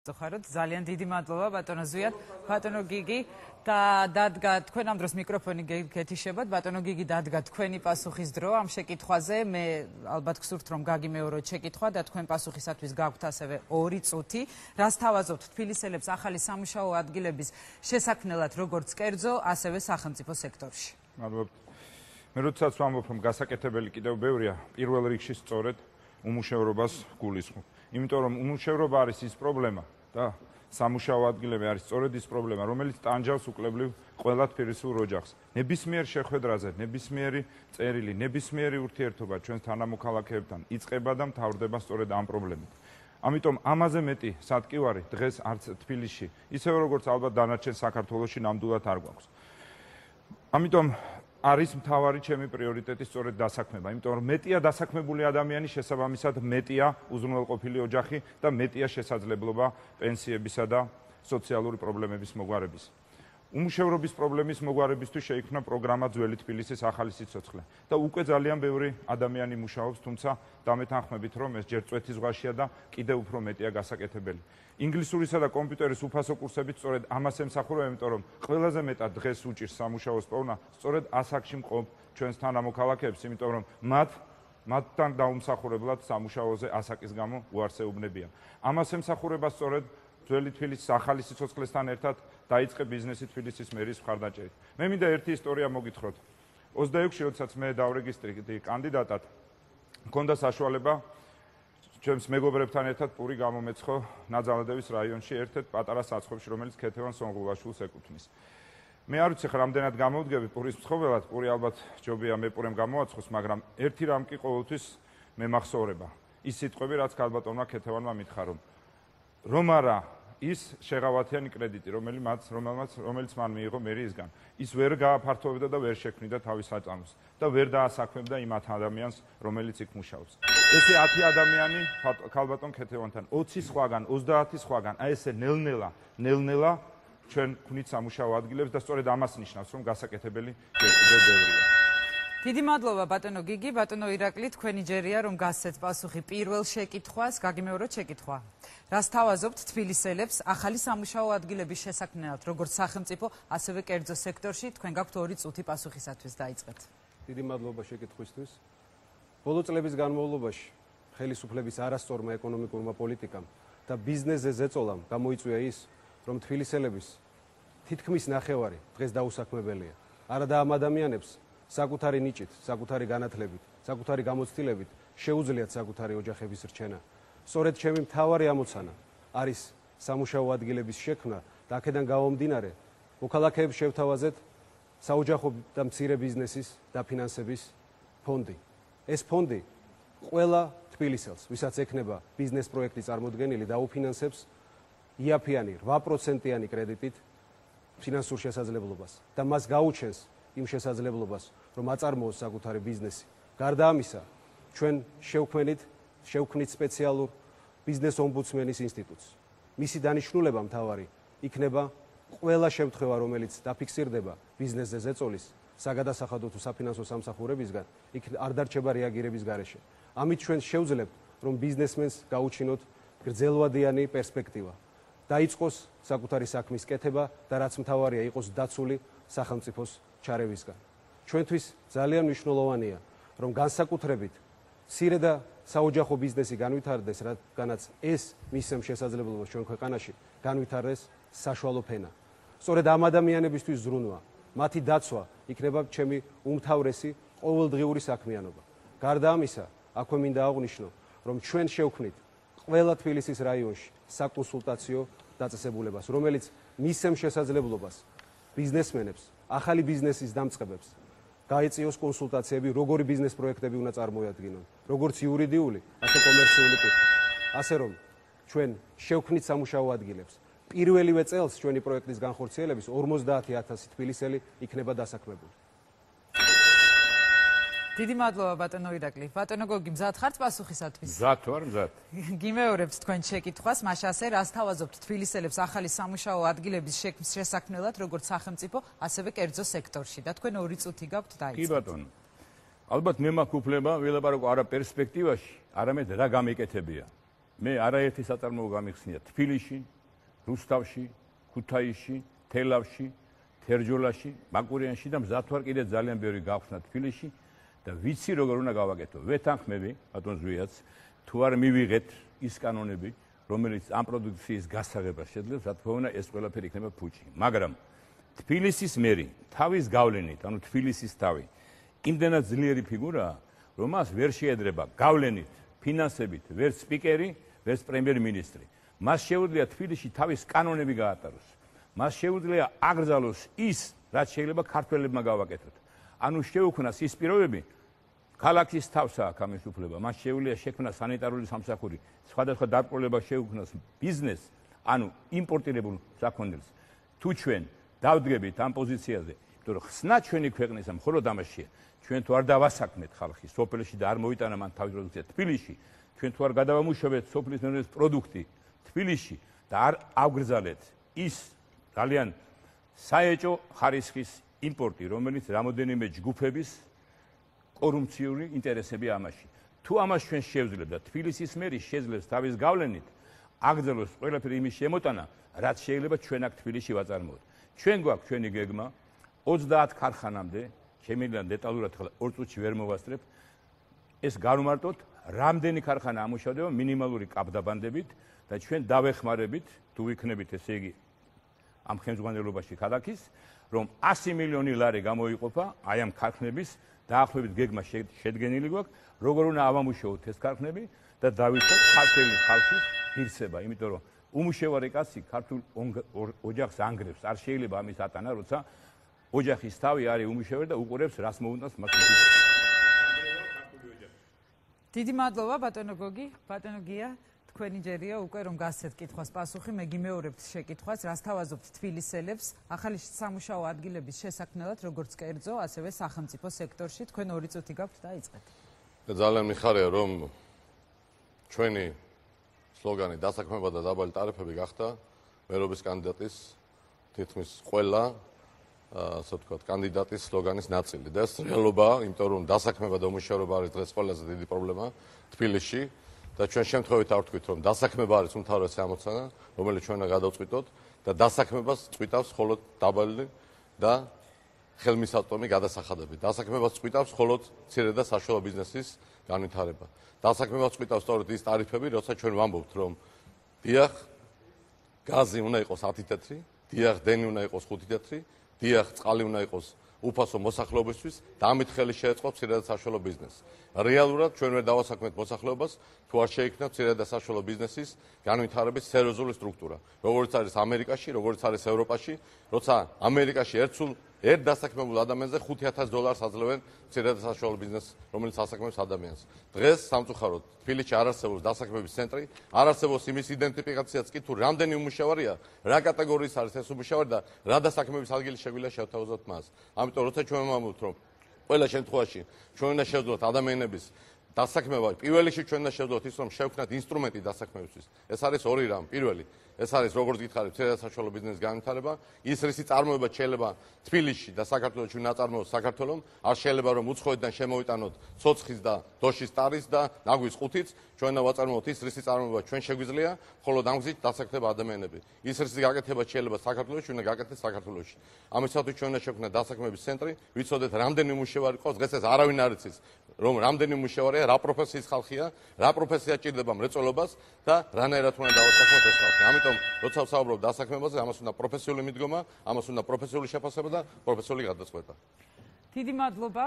Zoharot, ძალიან დიდი მადლობა ბატონო ზვიად, ბატონო გიგი და დადგა თქვენ ამ დროს მიკროფონი გეთიშებათ, ბატონო გიგი დადგა თქვენი პასუხის დრო ამ შეკითხვაზე, მე ალბათ გსურთ რომ გაგიმეოროთ შეკითხვა და თქვენ პასუხისათვის გაქვთ ასევე 2 წუთი. რას თავაზობთ თბილისელებს ახალი სამუშაო ადგილების შესაქმნელად როგორც კერძო, ასევე სახელმწიფო სექტორში? მადლობთ. მე როდესაც ვამბობ რომ გასაკეთებელი კიდევ ბევრია, პირველ რიგში სწორედ უმუშევრობას გულისხმობ. იმიტომ რომ უმუშევრობა არის ის პრობლემა და სამუშაო ადგილები არის სწორედ ის პრობლემა, რომელიც ტანჯავს უკლებლივ ყველა თბილისურ ოჯახს. ნებისმიერ შეხვედრაზე, ნებისმიერი წერილი, ნებისმიერი ურთიერთობა ჩვენს თანამოქალაქეებთან იწყება და მთავრდება სწორედ ამ პრობლემით. ამიტომ ამაზე მეტი სატკივარი დღეს არც თბილისში, ისევე როგორც ალბათ დანარჩენ საქართველოში ნამდვილად არ გვაქვს. ამიტომ არის მთავარი ჩემი პრიორიტეტი სწორედ დასაქმება, იმიტომ რომ მეტია დასაქმებული ადამიანი, შესაბამისად მეტია უზრუნველყოფილი ოჯახი და მეტია შესაძლებლობა პენსიებისა და სოციალური პრობლემების მოგვარების. უმუშევრობის პრობლემის მოგვარებისთვის შეიქმნა პროგრამა ძველი თბილისის ახალი სიცოცხლე და უკვე ძალიან ბევრი ადამიანი მუშაობს, თუმცა დამეთანხმებით რომ ეს ჯერ წვეთის ზღვაშია და კიდევ უფრო მეტია გასაკეთებელი. ინგლისურისა და კომპიუტერის უფასო კურსებით სწორედ ამას ემსახურება, იმიტომ რომ ყველაზე მეტად დღეს უჭირს სამუშაოს პოვნა სწორედ ასაკში მყოფ ჩვენს თანამოქალაქეებს, იმიტომ რომ მათთან დაუმსახურებლად სამუშაოზე ასაკის გამო უარსეუბნებიან. ამას ემსახურება სწორედ ძველი თბილისის ახალი სიცოცხლესთან ერთად დაიწყე ბიზნესი თბილისის მერის მხარდაჭერით. მე მინდა ერთი ისტორია მოგითხროთ. 26-ში, როდესაც მე დავრეგისტრირდი კანდიდატად, მქონდა საშუალება ჩემს მეგობრებთან ერთად პური გამომეცხო ნაძალადევის რაიონში ერთ-ერთ პატარა საცხობში, რომელიც ქეთევან სონღულაშვილს ეკუთვნის. მე არ ვიცი რამდენად გამოვდგები პურის მსხობელად, პური ალბათ ჯობია მე პურემ გამოაცხოს, მაგრამ ერთი რამ კი ყოველთვის მე მახსოვრება. ის სიტყვები, რაც ქალბატონმა ქეთევანმა მითხრა, რომ არა ის შეღავათიანი კრედიტი, რომელიც მან მიიღო მერიისგან, ის ვერ გააფართოვებდა და ვერ შექმნიდა თავის საწამოს და ვერ დაასაქმებდა იმ 10 ადამიანს, რომელიც იქ მუშაობს. ესე 10 ადამიანი ქალბატონ ქეთევანთან 20 სხვაგან, 30 სხვაგან, აი ესე ნელ-ნელა ჩვენ ვქნით სამუშაო ადგილებს და სწორედ ამას ნიშნავს, რომ გასაკეთებელი კიდევ ბევრია. დიდი მადლობა ბატონო გიგი, ბატონო ირაკლი, თქვენი ჯერია რომ გასცეთ პასუხი პირველ შეკითხვას, გაგიმეოროთ შეკითხვა. რას თავაზობთ თბილისელებს ახალი სამუშაო ადგილების შესაქმნელად, როგორც სახელმწიფო, ასევე კერძო სექტორში, თქვენ გაქვთ 2 წუთი პასუხისათვის დაიწყეთ. დიდი მადლობა შეკითხვისთვის. ბოლო წლების განმავლობაში ხელისუფლების არასწორმა ეკონომიკურმა პოლიტიკამ და ბიზნესზე ზეწოლამ გამოიწვია ის, რომ თბილისელების თითქმის ნახევარი დღეს დაუსაქმებელია. არა და ამ ადამიანებს საკუთარი ნიჭით, საკუთარი განათლებით, საკუთარი გამოცდილებით შეუძლიათ საკუთარი ოჯახების რჩენა. სწორედ ჩემი მთავარი ამოცანა არის სამუშაო ადგილების შექმნა და აქედან გამომდინარე მოქალაქეებს შევთავაზეთ საოჯახო და მცირე ბიზნესის დაფინანსების ფონდი. ეს ფონდი ყველა თბილისელს, ვისაც ექნება ბიზნეს პროექტი წარმოდგენილი, დაუფინანსებს იაფიანი 8%-იანი კრედიტით ფინანსურ შესაძლებლობას და მას გაუჩენს იმ შესაძლებლობას, რომ აწარმოოს საკუთარი ბიზნესი. გარდა ამისა, ჩვენ შევქმნით სპეციალურ ბიზნეს ომბუდსმენის ინსტიტუტს. მისი დანიშნულება მთავარი იქნება ყველა შემთხვევა, რომელიც დაფიქსირდება ბიზნესზე ზეწოლის საგადასახადო თუ საფინანსო სამსახურებისგან, იქ არ დარჩება რეაგირების გარეშე. ამით ჩვენ შევძლებთ, რომ ბიზნესმენს გაუჩინოთ გრძელვადიანი პერსპექტივა. დაიწყოს საკუთარი საქმის კეთება და რაც მთავარია, იყოს დაცული სახელმწიფოს ჩარევისგან. ჩვენთვის ძალიან მნიშვნელოვანია, რომ განსაკუთრებით მცირე და საოჯახო ბიზნესი განვითარდეს, რადგანაც ეს მისცემს შესაძლებლობას ჩვენ ქვეყანაში განვითარდეს საშუალო ფენა. სწორედ ამ ადამიანებისთვის ზრუნვა, მათი დაცვა იქნება ჩემი უმთავრესი ყოველდღიური საქმიანობა. გარდა ამისა, აქვე მინდა აღვნიშნო, რომ ჩვენ შევქმნით ყველა თბილისის რაიონში საკონსულტაციო დაწესებულებას, რომელიც მისცემს შესაძლებლობას ბიზნესმენებს, ახალი ბიზნესის დამწყებებს გაეწიოს კონსულტაციები, როგორი ბიზნეს პროექტები უნდა წარმოიადგინონ, როგორც იურიდიული, ასე კომერციული კუთხით. ასე რომ ჩვენ შევქმნით სამუშაო ადგილებს. პირველივე წელს ჩვენი პროექტის განხორციელების 50,000 თბილისელი იქნება დასაქმებული. დიდი მადლობა ბატონო ირაკლი. ბატონო გოგი, მზად ხართ პასუხისათვის? მზად ვარ, მზად. გიმეორებთ თქვენ შეკითხვას, მაშასე რას თავაზობთ თბილისელებს ახალი სამუშაო ადგილების შექმნის შესაქმნელად, როგორც სახელმწიფო, ასევე კერძო სექტორში და თქვენ 2 წუთი გაქვთ დაიწყოთ. კი ბატონო. ალბათ მე მაქვს უფლება ვილაპარაკო არა პერსპექტივაში, არამედ რა გამეკეთებია. მე არაერთი საწარმოო გამიხსნია თბილისში, რუსთავში, ქუთაისში, თელავში, თერჯოლაში, მაყურიანში და მზად ვარ კიდე ძალიან ბევრი გავხსნა თბილისში და ვიცი როგორ უნდა გავაკეთო. ვეთანხმები ბატონ ზვიაც, თუ არ მივიღეთ ის კანონები, რომელიც ამ პროდუქციის გასაღებას შეძლებს, რა თქმა უნდა ეს ყველაფერი იქნება ფუჭი. მაგრამ თბილისის მერი თავის გავლენით, ანუ თბილისის თავი, იმდენად ძლიერი ფიგურაა, რომ მას ვერ შეედრება გავლენით, ფინანსებით, ვერც სპიკერი, ვერც პრემიერ-მინისტრი. მას შეუძლია თბილისში თავის კანონები გაატაროს. მას შეუძლია აკრძალოს ის, რაც შეიძლება ქართველებმა გავაკეთოთ. ანუ შეუქმნას ის პირობები, ქალაქის თავს აქვს ამის უფლება. მას შეუძლია შექმნას სანიტარული სამსახური, სხვადასხვა დაპყრობილება შეუქმნას ბიზნეს, ანუ იმპორტირებულ საქონელს. თუ ჩვენ დავდგებით ამ პოზიციაზე, იმიტომ რომ ხსნა ჩვენი ქვეყნისა მხოლოდ ამაშია. ჩვენ თუ არ დავასაქმეთ ხალხი სოფელში და არ მოვიტანა მან თავის პროდუქცია თბილისში, ჩვენ თუ არ გადავამუშავეთ სოფლის მეურნეობის პროდუქტი თბილისში და არ ავგრძალეთ ის ძალიან საეჭო ხარისხის იმპორტი, რომელიც რამოდენიმე ჯგუფების კორუფციული ინტერესები ამაში. თუ ამას ჩვენ შევძლებთ და თბილისის მერი შეძლებს თავის გავლენით აკრძალოს ყველაფერი იმის შემოტანა, რაც შეიძლება ჩვენ აქ თბილისში ვაწარმოოთ. ჩვენ გვაქვს ჩვენი გეგმა 30 ქარხანამდე, შემიძლია დეტალურად ხლა 2 წუთში ვერ მოვასწრებ, ეს გავმარტოთ, რამდენი ქარხანა ამუშავდება მინიმალური კაპდაბანდებით და ჩვენ დავეხმარებით, თუ ვიქნებით ესე იგი ამ ხელმძღვანელობაში ქალაქის, რომ 100 მილიონი ლარი გამოიყოფა აი ამ ქარხნების დაახლოებით გეგმა შედგენილი გვაქვს, როგორ უნდა ავამუშავოთ ეს ქარხნები და დავითოთ ქართული ხალხის ღირსება, იმიტომ რომ უმუშევარი კაცი ქართულ ოჯახს ანგრევს, არ შეიძლება ამის ატანა, როცა ოჯახის თავი არის უმუშევარი და უყურებს რას მოუნდას მას. დიდი მადლობა ბატონო გოგი, ბატონო გია, თქვენი ჯერია უკვე რომ გასცეთ კითხვას პასუხი, მე გიმეორებთ შეკითხვას, რას თავაზობთ თბილისელებს ახალი სამუშაო ადგილების შესაქმნელად, როგორც კერძო, ასევე სახელმწიფო სექტორში, თქვენ 2 წუთი გაქვთ და იწყეთ. ძალიან მიხარია რომ ჩვენი სლოგანი დასაქმება და დაბალი ტარიფები გახდა მერობის კანდიდატის თითქმის ყველა ასე ვთქვათ კანდიდატის სლოგანის ნაწილი და ეს რეალობაა, იმიტომ რომ დასაქმება და უმუშევრობა არის დღეს ყველაზე დიდი პრობლემა თბილისში და ჩვენ შემთხვევით არ ვთქვით რომ დასაქმება არის უმთავრესი ამოცანა, რომელიც ჩვენ უნდა გადავწყვიტოთ და დასაქმებას წვითავს მხოლოდ დაბალი და ხელმისაწვდომი გადასახადები. დასაქმებას წვითავს მხოლოდ მცირე და საშუალო ბიზნესის განვითარება. დასაქმებას წვითავს სწორედ ის ტარიფები, როცა ჩვენ ვამბობთ რომ დიახ გაზი უნდა იყოს 10 თეთრი, დიახ დენი უნდა იყოს 5 თეთრი, დიახ წყალი უნდა იყოს უფასო მოსახლეობისთვის და ამით ხელი შეეწყო მცირე და საშუალო ბიზნესს. რეალურად ჩვენ ვერ დავასაქმეთ მოსახლეობას, თუ არ შეიქმნა მცირე და საშუალო ბიზნესის განვითარების სერიოზული სტრუქტურა. როგორც არის ამერიკაში, როგორც არის ევროპაში, როცა ამერიკაში ერთ დასაქმებულ ადამიანზე $5,000 აძლევენ მცირე და საშუალო ბიზნესს, რომელიც ასაქმებს ადამიანს. დღეს სამწუხაროდ თბილისში არ არსებობს დასაქმების ცენტრი, არ არსებობს იმის იდენტიფიკაციაც კი თუ რამდენი უმუშევარია, რა კატეგორიის არის ეს უმუშევარი და რა დასაქმების ადგილი შეგვიძლია შევთავაზოთ მას. ამიტომ როცა ჩვენ ვამბობთ რომ ყველა შემთხვევაში ჩვენ უნდა შევძლოთ ადამიანების დასაქმება, პირველ რიგში ჩვენ უნდა შევძლოთ ის რომ შევქმნათ ინსტრუმენტი დასაქმებისთვის. ეს არის ორი რამ. პირველი ეს არის როგორც გითხარით, მცირე და საშუალო ბიზნესის განვითარება, ის რისი წარმოება შეიძლება თბილისში და საქართველოში უნდა აწარმოოს საქართველოს, არ შეიძლება რომ უცხოეთიდან შემოვიტანოთ ცოცხის და დოშის ტარის და ნაგვის ყუთიც, ჩვენ უნდა ვაწარმოოთ ის რისი წარმოება ჩვენ შეგვიძლია, მხოლოდ ამ გზით დასაქმდება ადამიანები. ის რისი გაკეთება შეიძლება საქართველოში, უნდა გაკეთდეს საქართველოში. ამისათვის ჩვენ უნდა შევქმნათ დასაქმების ცენტრი, ვიცოდეთ რამდენი უმუშევარი ყავს, დღეს ეს არავინ არ იცის, რომ რამდენი უმუშევარია, რა პროფესიის ხალხია, რა პროფესია ჭირდება მრეწველობას და რანაირად უნდა დავასაქმოთ ეს ხალხი. ამიტომ როცა ვსაუბრობ დასაქმებაზე, ამას უნდა პროფესიული მიდგომა, ამას უნდა პროფესიული შეფასება და პროფესიული გადაწყვეტა. დიდი მადლობა.